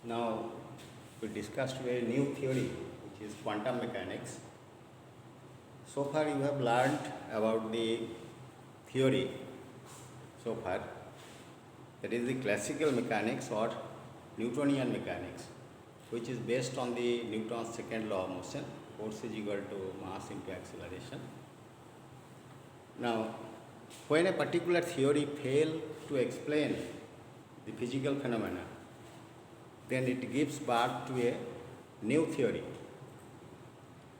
Now we discussed a new theory which is quantum mechanics. So far you have learned about the theory so far, that is the classical mechanics or Newtonian mechanics, which is based on the Newton's second law of motion, force is equal to mass into acceleration. Now when a particular theory fails to explain the physical phenomena, then it gives birth to a new theory.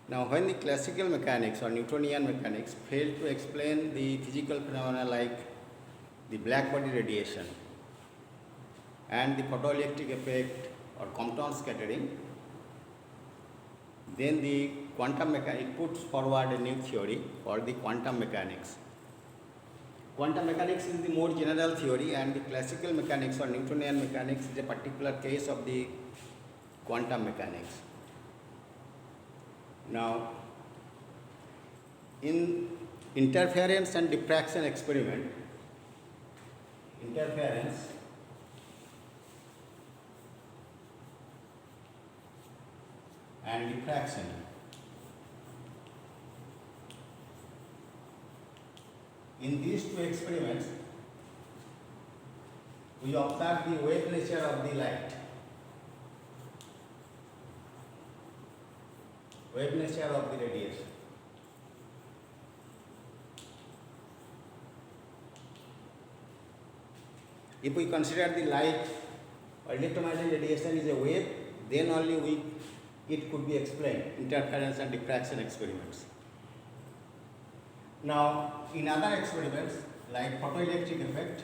Now when the classical mechanics or Newtonian mechanics fail to explain the physical phenomena like the black body radiation and the photoelectric effect or Compton scattering, then the quantum mechanics puts forward a new theory called the quantum mechanics. Quantum mechanics is the more general theory, and the classical mechanics or Newtonian mechanics is a particular case of the quantum mechanics. Now, in interference and diffraction experiment, interference and diffraction, in these two experiments, we observe the wave nature of the light. Wave nature of the radiation. If we consider the light or electromagnetic radiation is a wave, then only it could be explained, interference and diffraction experiments. Now, in other experiments like photoelectric effect,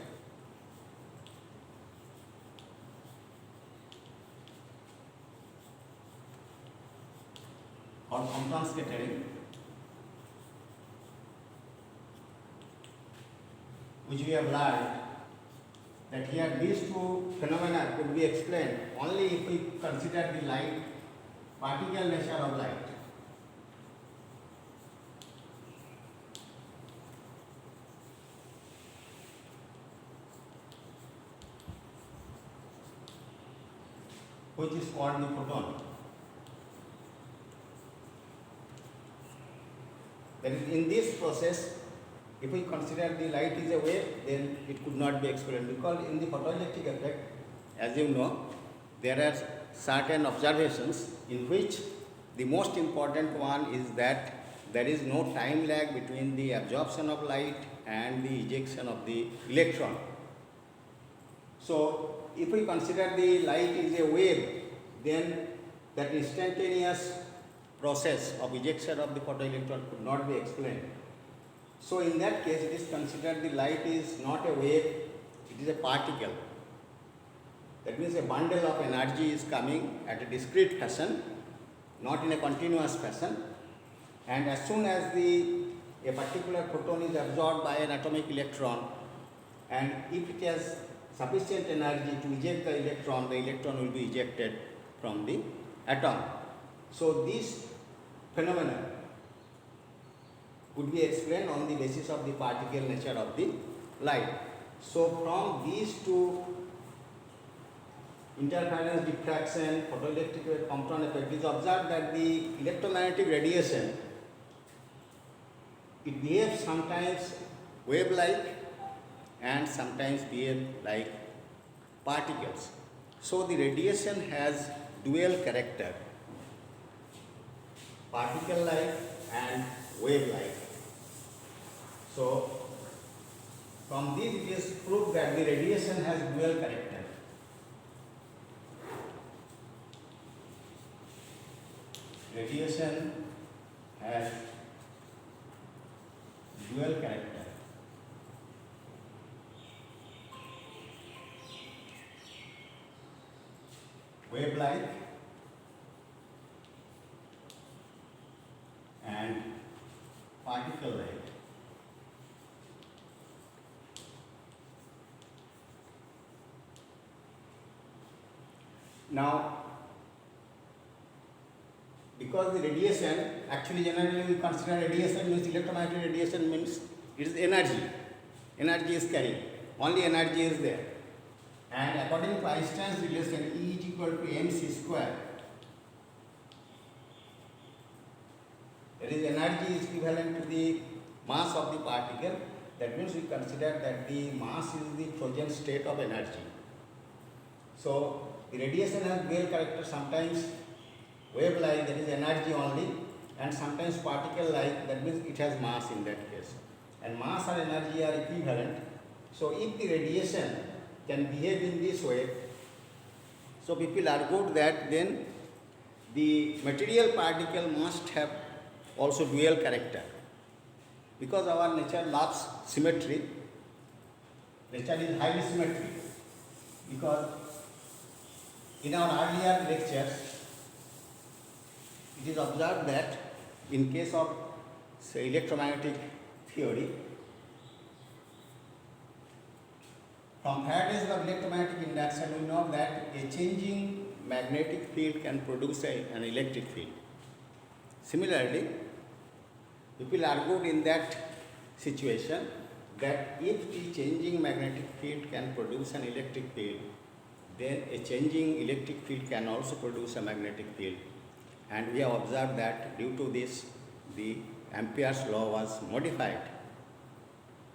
or Compton scattering, which we have learned that here these two phenomena could be explained only if we consider the light, particle nature of light. Which is called the photon. That is, in this process, if we consider the light is a wave, then it could not be explained, because in the photoelectric effect, as you know, there are certain observations in which the most important one is that there is no time lag between the absorption of light and the ejection of the electron. So, if we consider the light is a wave, then that instantaneous process of ejection of the photoelectron could not be explained. So in that case, it is considered the light is not a wave, it is a particle. That means a bundle of energy is coming at a discrete fashion, not in a continuous fashion, and as soon as a particular photon is absorbed by an atomic electron, and if it has sufficient energy to eject the electron will be ejected from the atom. So this phenomena could be explained on the basis of the particle nature of the light. So from these two, interference, diffraction, photoelectric Compton effect, it is observed that the electromagnetic radiation, it behaves sometimes wave-like and sometimes behave like particles. So the radiation has dual character, particle-like and wave-like. So from this it is proved that the radiation has dual character. Radiation has dual character. Wave-like and particle-like. Now, because the radiation, actually generally we consider radiation means electromagnetic radiation means it is energy. Energy is carried. Only energy is there. And according to Einstein's relation, E is equal to mc square. That is, energy is equivalent to the mass of the particle. That means we consider that the mass is the Trojan state of energy. So the radiation has dual character, sometimes wave like, that is energy only, and sometimes particle like, that means it has mass in that case. And mass and energy are equivalent. So if the radiation can behave in this way, so people argued that then the material particle must have also dual character, because our nature loves symmetry. Nature is highly symmetric, because in our earlier lectures it is observed that in case of, say, electromagnetic theory, from Faraday's law of electromagnetic induction, we know that a changing magnetic field can produce an electric field. Similarly, people argued in that situation that if the changing magnetic field can produce an electric field, then a changing electric field can also produce a magnetic field. And we have observed that due to this, the Ampere's law was modified,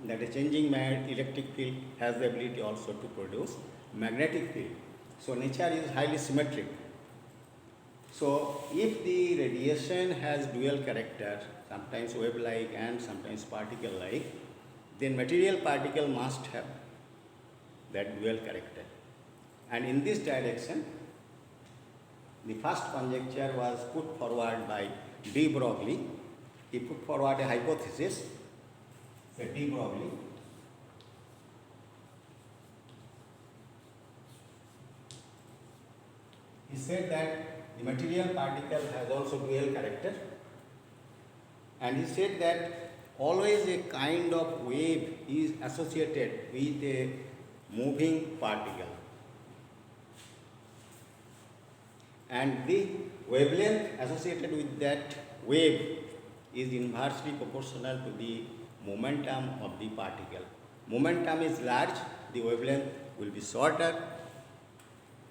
that a changing electric field has the ability also to produce magnetic field. So nature is highly symmetric. So if the radiation has dual character, sometimes wave-like and sometimes particle-like, then material particle must have that dual character. And in this direction, the first conjecture was put forward by de Broglie. He put forward a hypothesis, de Broglie. He said that the material particle has also dual character, and he said that always a kind of wave is associated with a moving particle, and the wavelength associated with that wave is inversely proportional to the momentum of the particle. Momentum is large, the wavelength will be shorter.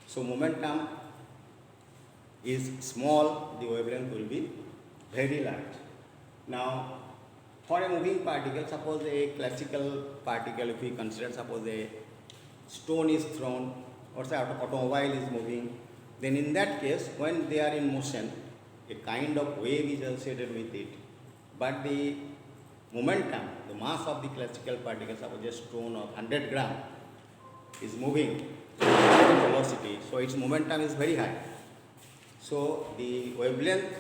So momentum is small, the wavelength will be very large. Now, for a moving particle, suppose a classical particle, if we consider, suppose a stone is thrown or say automobile is moving, then in that case, when they are in motion, a kind of wave is associated with it, but the momentum, the mass of the classical particle, suppose a stone of 100 gram is moving at velocity, so its momentum is very high. So the wavelength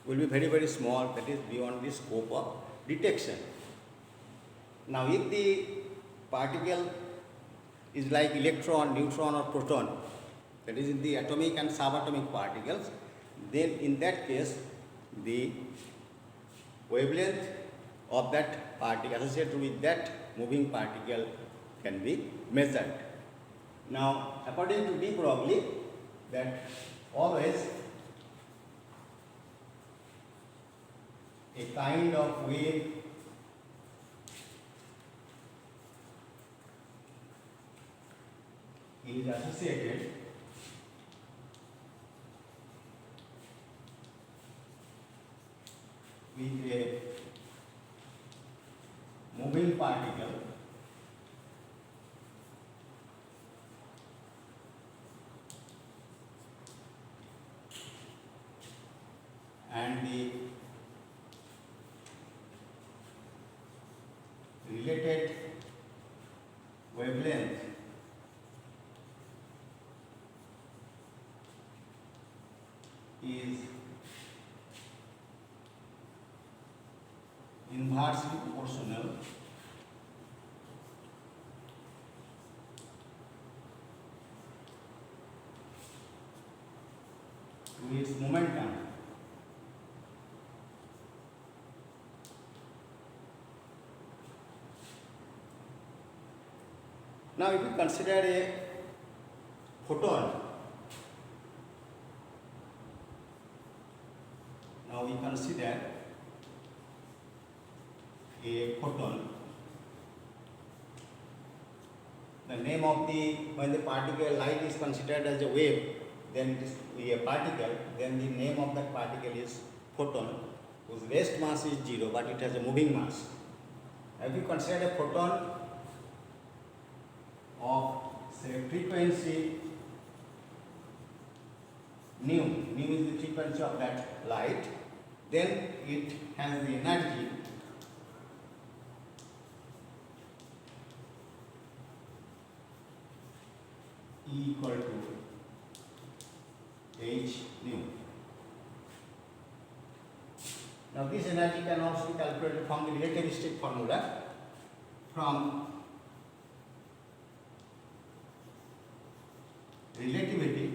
will be very, very small, that is beyond the scope of detection. Now, if the particle is like electron, neutron or proton, that is in the atomic and subatomic particles, then in that case the wavelength of that particle associated with that moving particle can be measured. Now, according to de Broglie, that always a kind of wave is associated with a moving particle and the related wavelength is inversely proportional to its momentum. Now, if you consider a photon, now we consider a photon. the name of the, when the particle light is considered as a wave, then it is a particle, then the name of that particle is photon, whose rest mass is 0, but it has a moving mass. If you consider a photon of, say, frequency nu is the frequency of that light, then it has the energy E equal to h nu. Now this energy can also be calculated from the relativistic formula, from relativity.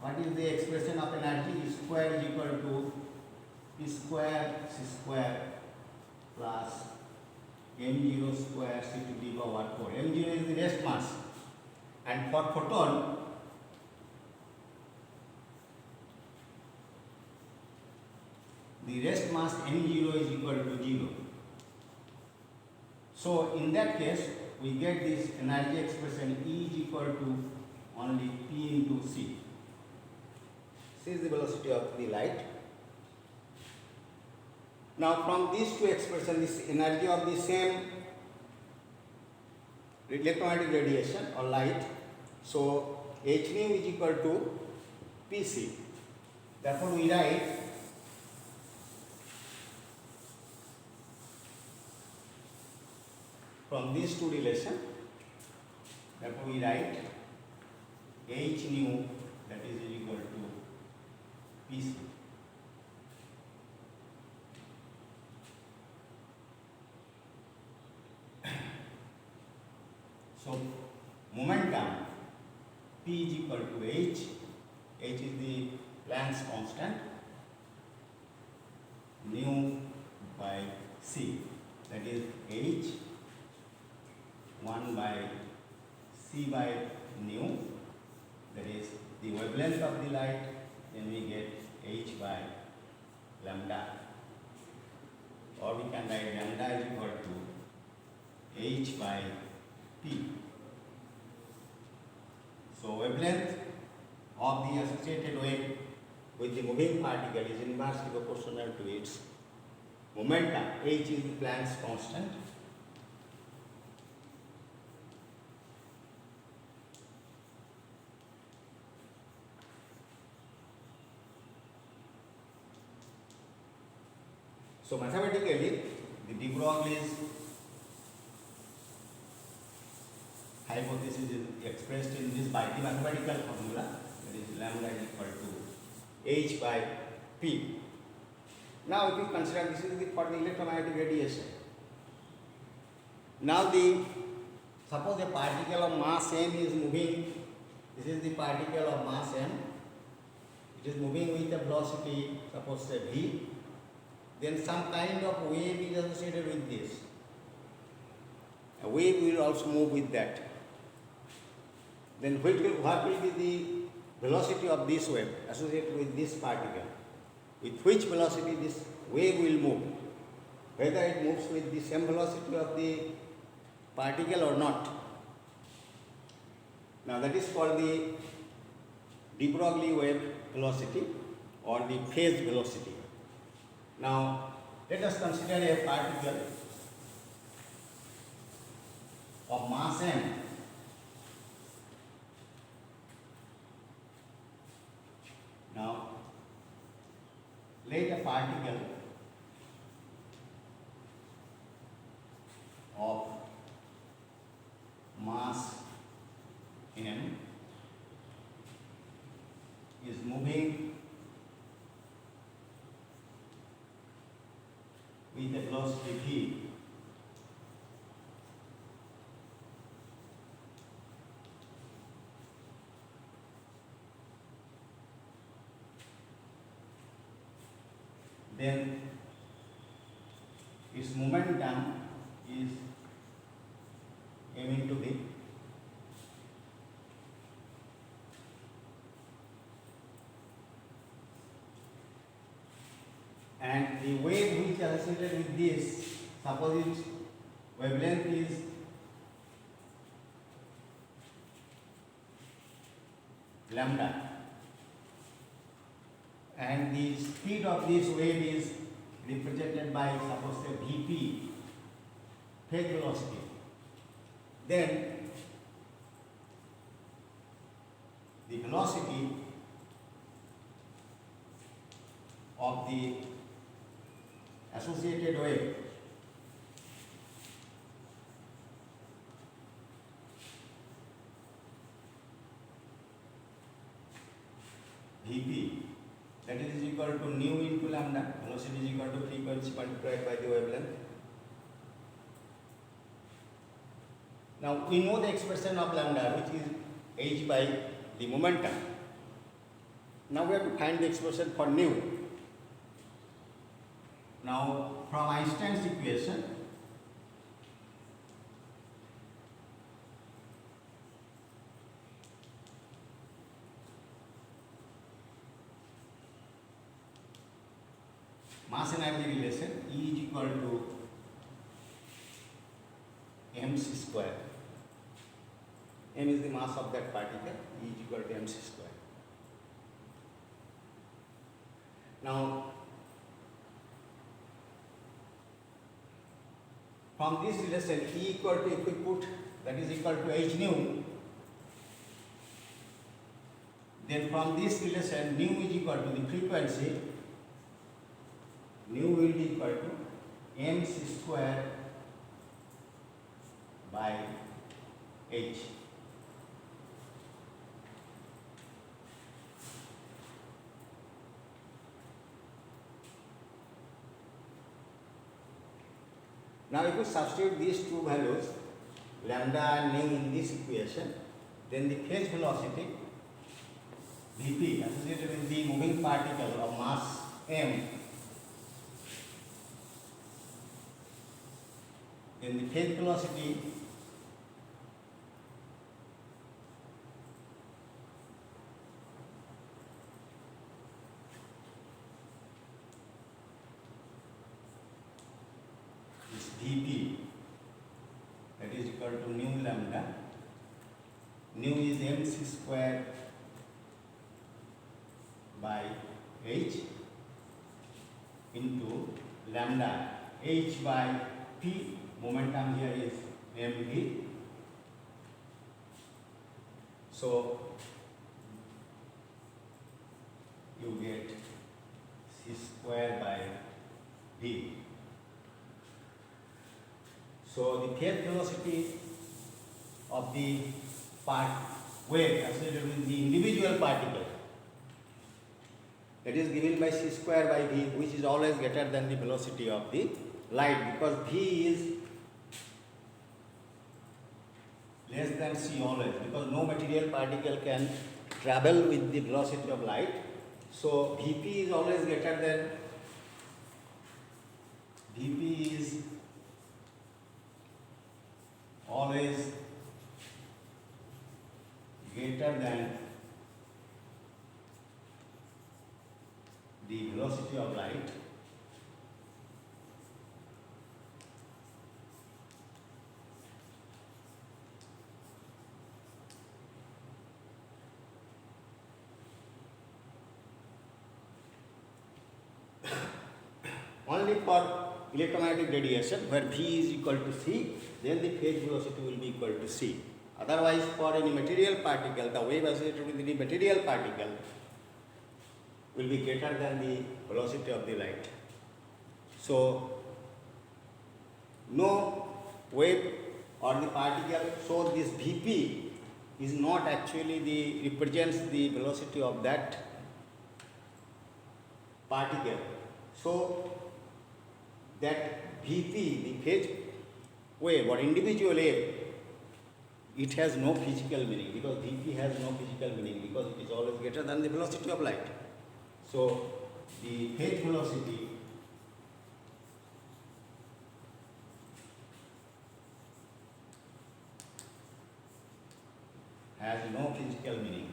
What is the expression of energy? E square is equal to P square C square plus m0 square C to the power 4. m0 is the rest mass, and for photon the rest mass m0 is equal to 0. So in that case we get this energy expression E is equal to only P into C. C is the velocity of the light. Now from these two expressions, this energy of the same electromagnetic radiation or light, so h nu is equal to Pc. Therefore we write from these two relations, therefore we write h nu, that is equal to Pc. So momentum P is equal to h. H is the Planck's constant, nu by c, that is h 1 by c by nu, that is the wavelength of the light, then we get h by lambda, or we can write lambda is equal to h by P. So wavelength of the associated wave with the moving particle is inversely proportional to its momentum. H is the Planck's constant. So mathematically, the de Broglie's hypothesis is expressed in this by the mathematical formula, that is lambda is equal to h by p. Now if we consider this is for the electromagnetic radiation. Now suppose a particle of mass m is moving, this is the particle of mass m, it is moving with a velocity, suppose say v, then some kind of wave is associated with this. A wave will also move with that. Then what will be the velocity of this wave associated with this particle? With which velocity this wave will move? Whether it moves with the same velocity of the particle or not. Now that is called the de Broglie wave velocity or the phase velocity. Now let us consider a particle of mass m. Now let a particle of mass m is moving with a velocity v. Then its momentum is m into v. And the wave which is associated with this, suppose its wavelength is lambda, and the speed of this wave is represented by, suppose say, Vp, phase velocity. Then the velocity of the associated wave Vp, that is equal to nu into lambda. Velocity is equal to frequency multiplied by the wavelength. Now we know the expression of lambda, which is h by the momentum. Now we have to find the expression for nu. Now from Einstein's equation, mass energy relation, E is equal to mc square. M is the mass of that particle, E is equal to mc square. Now from this relation, E equal to, if we put, that is equal to h nu, then from this relation nu is equal to the frequency, nu will be equal to mc square by h. Now if you substitute these two values, lambda and nu, in this equation, then the phase velocity Vp associated with the moving particle of mass m, then the phase velocity is Vp, that is equal to nu lambda. Nu is mc square by h into lambda, h by p, momentum here is mv. So you get c square by v. So the phase velocity of the wave associated with the individual particle, that is given by c square by v, which is always greater than the velocity of the light, because v is less than c always, because no material particle can travel with the velocity of light. So Vp is always greater than, Vp is always greater than the velocity of light. Only for electromagnetic radiation, where V is equal to C, then the phase velocity will be equal to C. Otherwise, for any material particle, the wave associated with the material particle will be greater than the velocity of the light. So, no wave or the particle, so this Vp is not actually the represents the velocity of that particle. So that Vp, the phase wave or individual wave, it has no physical meaning, because Vp has no physical meaning, because it is always greater than the velocity of light. So the phase velocity has no physical meaning.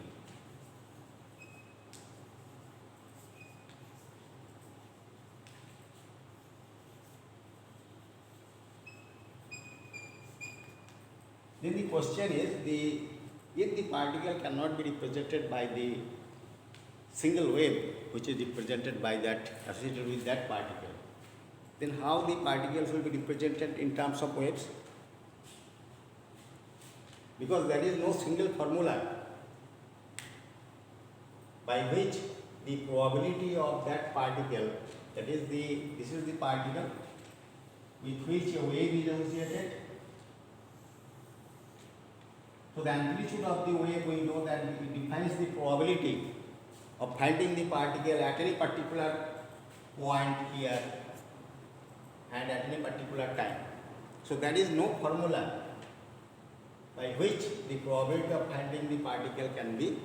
Then the question is if the particle cannot be represented by the single wave which is represented by that associated with that particle, then how the particles will be represented in terms of waves? Because there is no single formula by which the probability of that particle, that is this is the particle with which a wave is associated. So the amplitude of the wave, we know that it defines the probability of finding the particle at any particular point here and at any particular time. So there is no formula by which the probability of finding the particle can be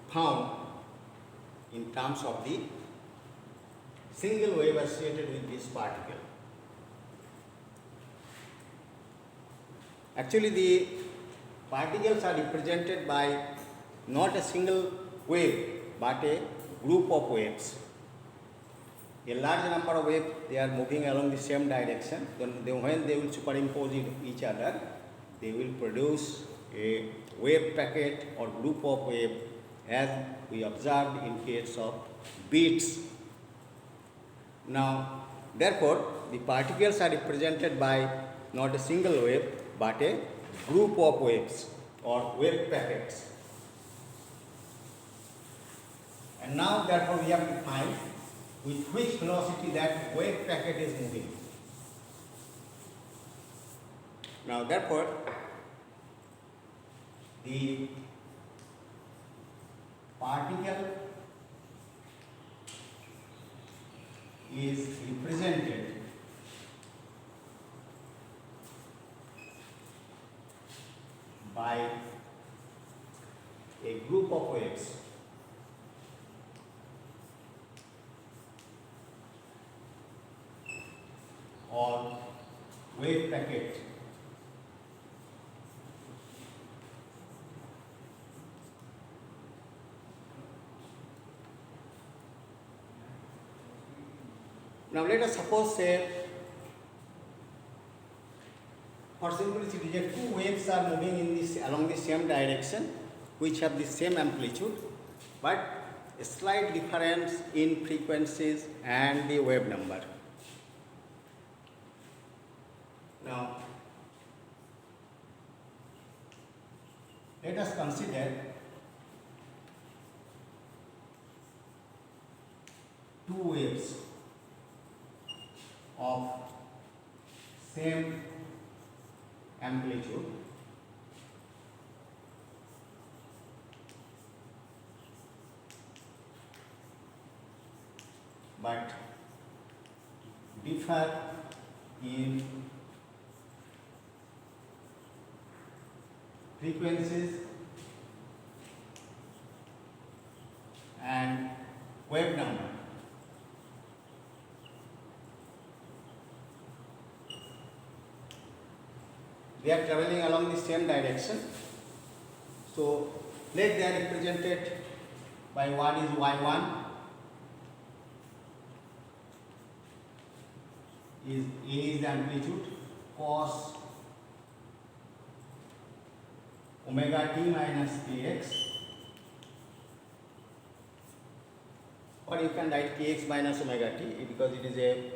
found in terms of the single wave associated with this particle. Actually, the particles are represented by not a single wave but a group of waves. A large number of waves, they are moving along the same direction. Then when they will superimpose each other, they will produce a wave packet or group of wave, as we observed in case of beats. Now, therefore, the particles are represented by not a single wave but a group of waves or wave packets. And now, therefore, we have to find with which velocity that wave packet is moving. Now, therefore, the particle is represented by a group of waves or wave packet Now let us suppose say, for simplicity, that two waves are moving in this along the same direction, which have the same amplitude, but a slight difference in frequencies and the wave number. Now, let us consider two waves of same amplitude but differ in frequencies and wave number. They are traveling along the same direction. So let they are represented by what is y1 is A is the amplitude cos omega t minus kx, or you can write kx minus omega t because it is a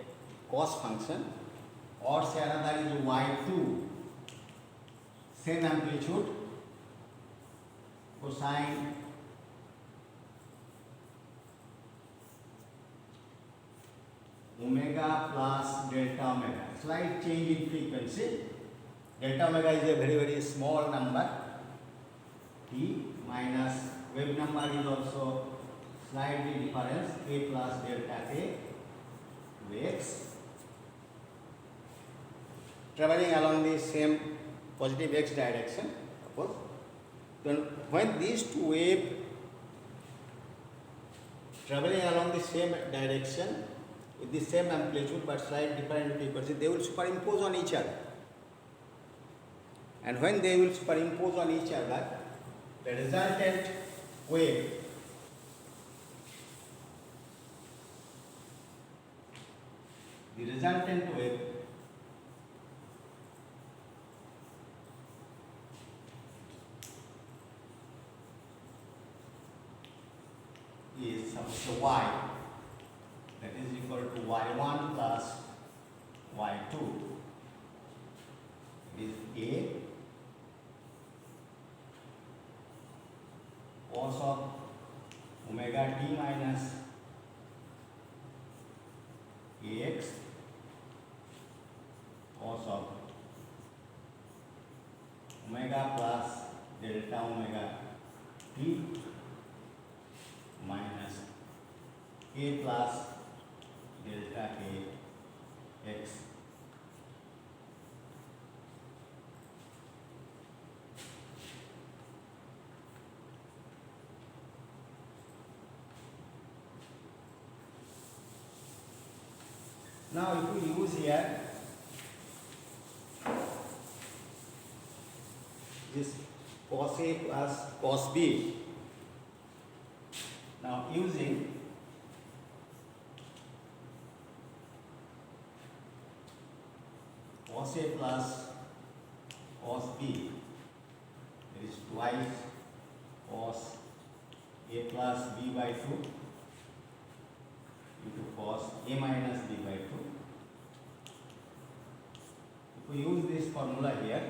cos function, or say another is y2, same amplitude cosine omega plus delta omega, slight change in frequency. Delta omega is a very, very small number, t minus wave number is also slightly difference, a plus delta k waves traveling along the same positive x direction, suppose. Then when these two waves traveling along the same direction with the same amplitude but slight different frequency, they will superimpose on each other. And when they will superimpose on each other, the resultant wave say y, that is equal to y1 plus y2 is a cos of omega t minus ax cos of omega plus delta omega t minus a plus delta k x. Now if we use here this cos A plus cos B, now using cos A plus cos B, there is twice cos A plus B by 2 into cos A minus B by 2. If we use this formula here,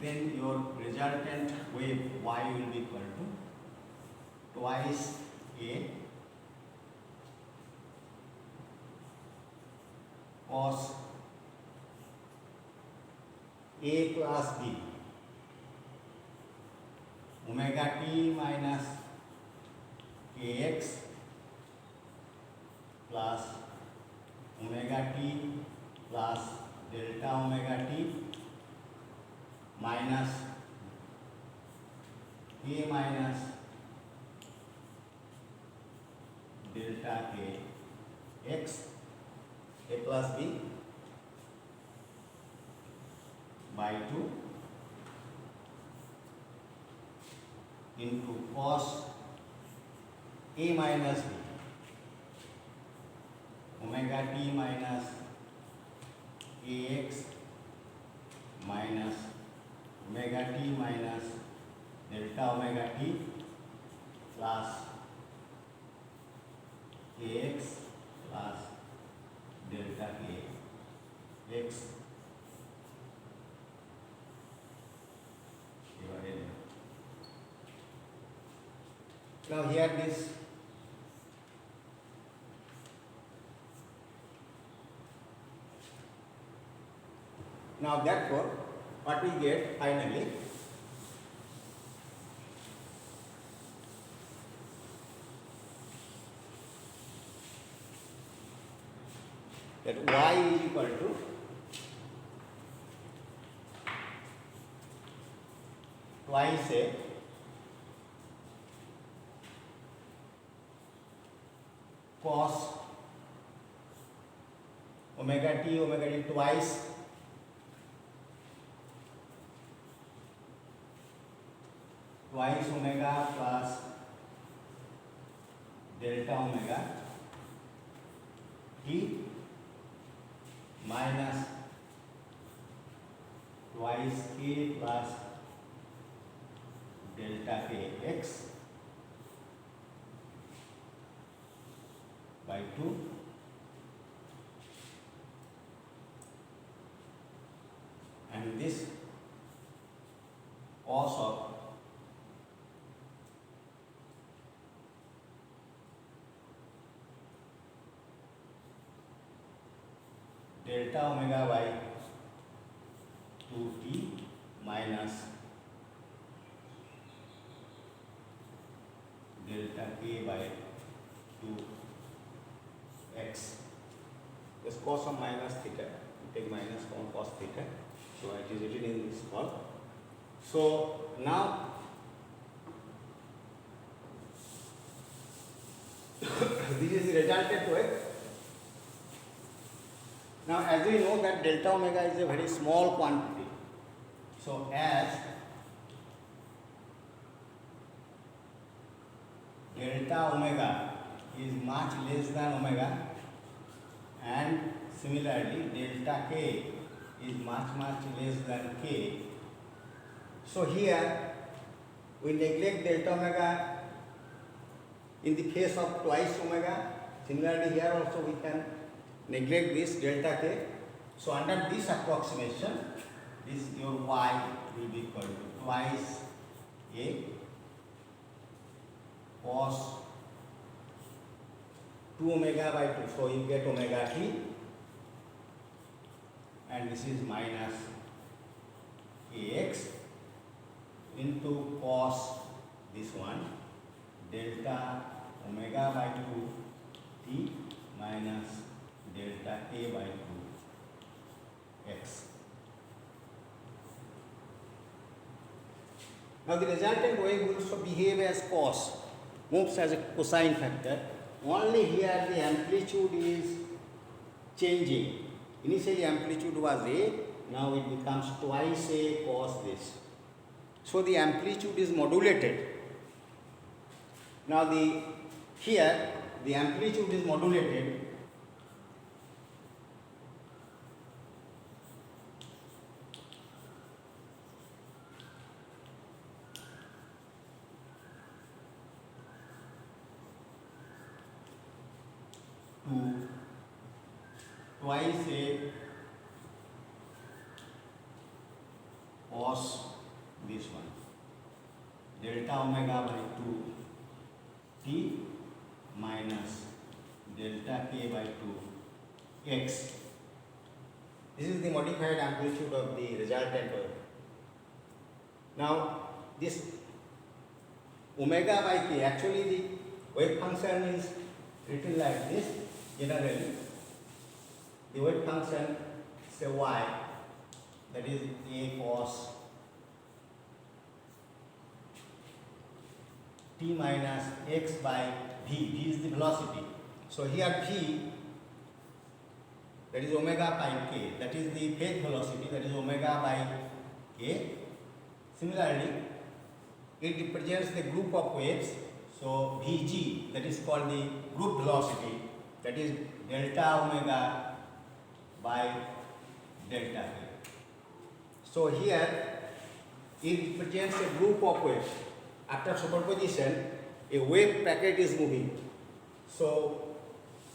then your resultant wave y will be equal to twice A cos A plus B omega t minus kx plus omega t plus delta omega t minus k minus delta k x a plus b by 2 into cos a minus b omega t minus kx minus omega t minus delta omega t plus kx plus delta k x divided. Now here this now therefore what we get finally that y is equal to twice a cos omega t twice omega plus delta omega t minus twice k plus delta k x by 2 and this cos of delta omega by 2t minus delta k by 2x. This cos of minus theta, you take minus cos theta, so it is written in this form. So now this is the resultant wave. Now as we know that delta omega is a very small quantity, so as delta omega is much less than omega and similarly delta k is much less than k, so here we neglect delta omega in the face of twice omega. Similarly here also we can neglect this delta k. So under this approximation, this your y will be equal to twice a cos 2 omega by 2. So you get omega t, and this is minus ax into cos this one delta omega by 2 t minus delta a by 2 x. Now the resultant wave will also behave as cos, moves as a cosine factor. Only here the amplitude is changing. Initially amplitude was a, now it becomes twice a cos this. So the amplitude is modulated. Now here the amplitude is modulated. To twice a cos this one delta omega by 2 t minus delta k by 2 x. This is the modified amplitude of the resultant wave. Now this omega by k, actually the wave function is written like this. Generally the wave function say y, that is a cos t minus x by v. V is the velocity. So here v, that is omega by k, that is the phase velocity, that is omega by k. Similarly, it represents the group of waves. So vg, that is called the group velocity, that is delta omega by delta k. So here it represents a group of waves. After superposition, a wave packet is moving. So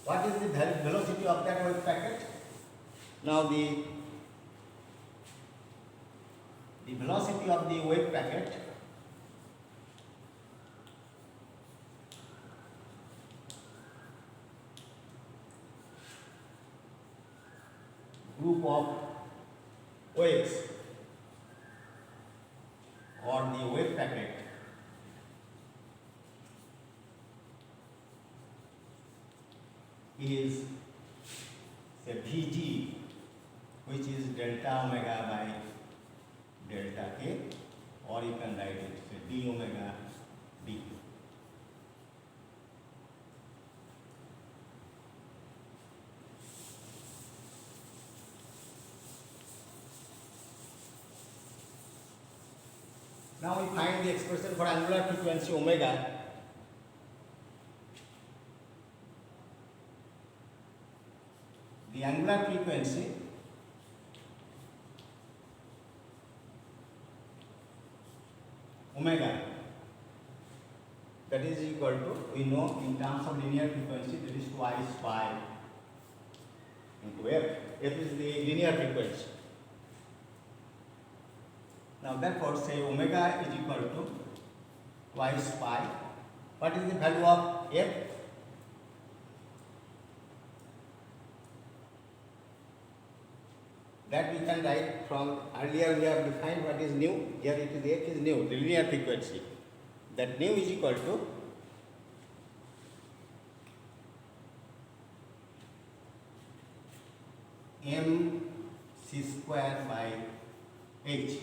what is the velocity of that wave packet? Now the velocity of the wave packet group of waves or the wave packet is say Vg, which is delta omega by delta k, or you can write it say d omega d. Now we find the expression for angular frequency omega. The angular frequency omega, that is equal to, we know in terms of linear frequency, that is twice pi into f. F is the linear frequency. Now therefore say omega is equal to twice pi. What is the value of f? That we can write from earlier we have defined what is nu. Here it is f is nu, the linear frequency. That nu is equal to m c square by h.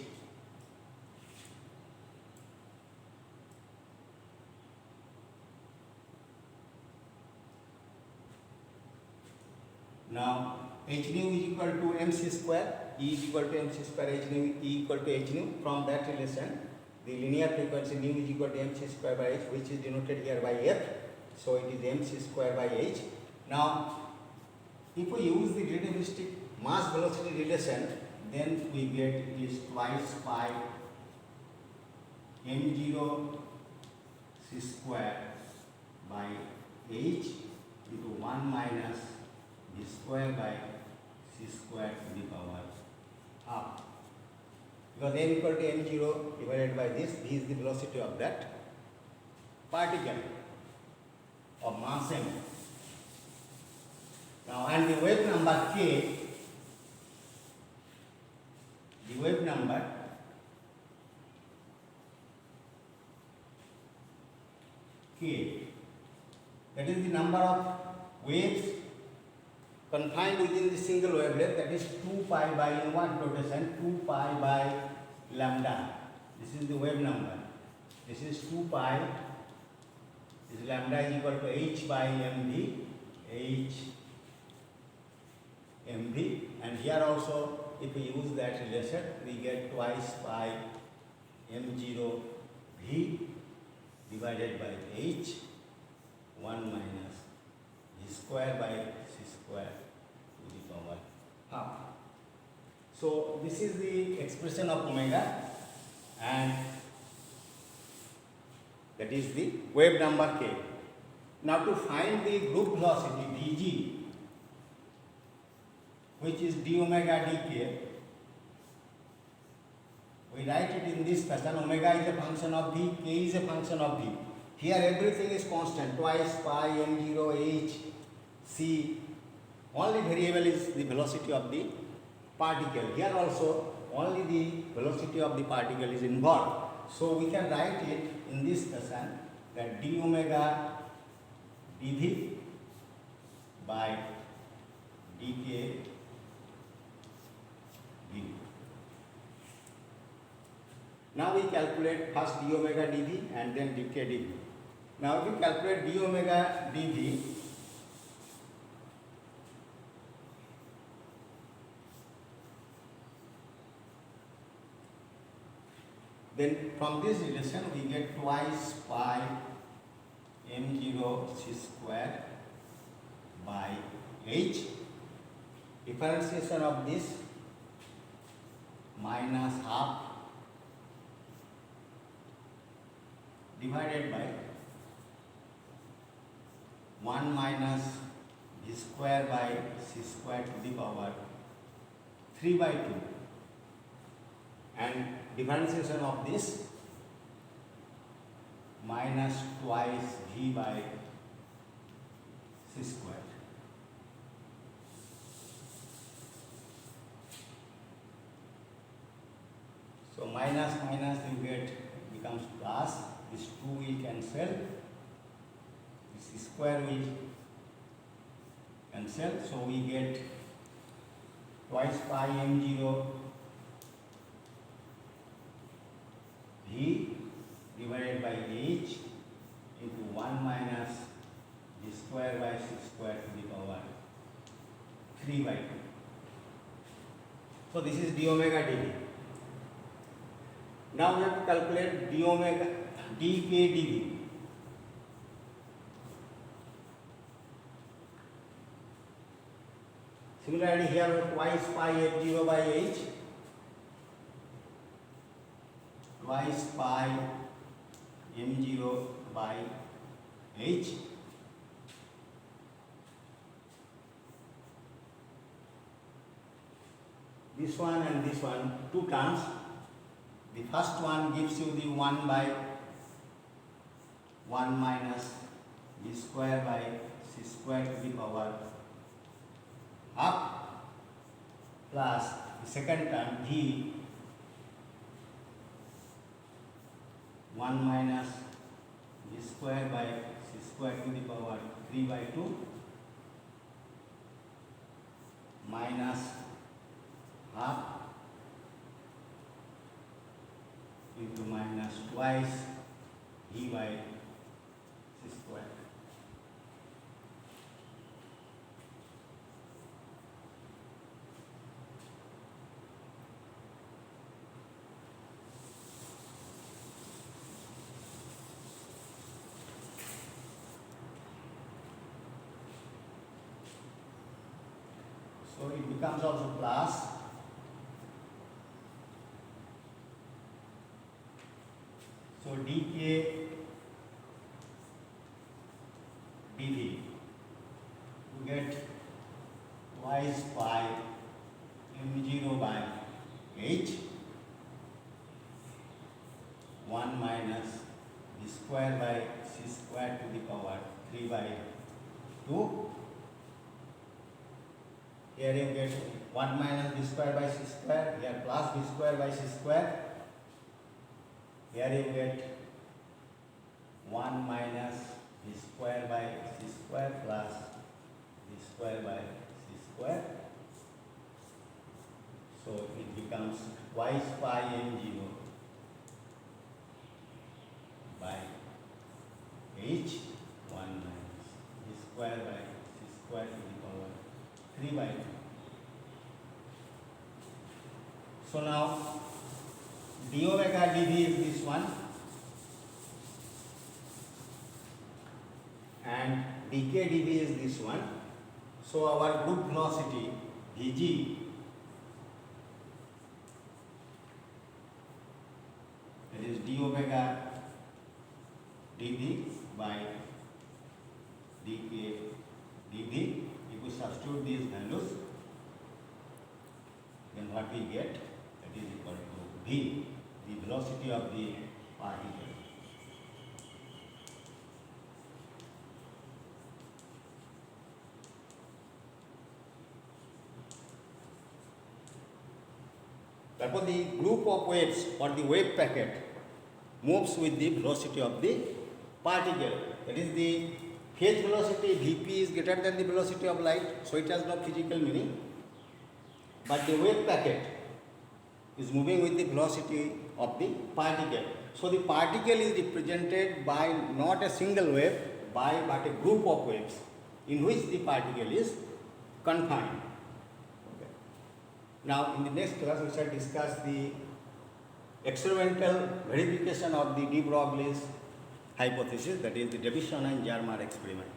Now h nu is equal to mc square, E is equal to mc square, h nu E equal to h nu. From that relation, the linear frequency nu is equal to mc square by h, which is denoted here by f. So it is mc square by h. Now if we use the relativistic mass velocity relation, then we get it is twice pi m0 c square by h into 1 minus v square by c square to the power half. Because m equal to m0 divided by this, v is the velocity of that particle of mass m. Now, and the wave number k, the wave number k, that is the number of waves confined within the single wavelength, that is 2 pi by, in what notation, 2 pi by lambda. This is the wave number. This is 2 pi, this lambda is equal to h by mv, h mv, and here also if we use that relation we get twice pi m0 v divided by h 1 minus v square by c square to the power half. So this is the expression of omega, and that is the wave number k. Now to find the group velocity dg, which is d omega dk, we write it in this fashion: omega is a function of v, k is a function of v. Here everything is constant, twice pi m0 h c. Only variable is the velocity of the particle. Here also only the velocity of the particle is involved. So we can write it in this fashion, that d omega dv by dk dv. Now we calculate first d omega dv and then dk dv. Now if we calculate d omega dv, then from this relation we get twice pi m0 c square by h, differentiation of this minus half divided by 1 minus v square by c square to the power 3 by 2, and differentiation of this minus twice v by c square. So minus minus you get becomes plus, this 2 will cancel, this square will cancel, so we get twice pi m0 v divided by h into 1 minus v square by c square to the power 3 by 2. So this is d omega dv. Now we have to calculate d omega dk dv. Similarly here we have twice pi f0 by h, twice pi m0 by h, this one and this one, two terms. The first one gives you the 1 by 1 minus v square by c square to the power half, plus the second term v 1 minus v square by c square to the power 3 by 2 minus half into minus twice v by c square. So it becomes also plus so dk 1 minus b square by c square to the power 3 by 2. Here you get 1 minus b square by c square, here plus b square by c square. Here you get 1 minus b square by c square plus b square by c square. So it becomes twice pi m0 by h 1 minus b square by c square to the power 3 by 2. So now d omega dv is this one and dk dv is this one. So our group velocity vg that is d omega dv by dk dv. If we substitute these values, then what we get, that is equal to v, the velocity of the particle. Therefore, the group of waves or the wave packet moves with the velocity of the particle. That is, the phase velocity Vp is greater than the velocity of light, so it has no physical meaning. But the wave packet is moving with the velocity of the particle. So the particle is represented by not a single wave, but a group of waves in which the particle is confined. Okay. Now in the next class we shall discuss the experimental verification of the de Broglie's hypothesis, that is the Davisson and Germer experiment.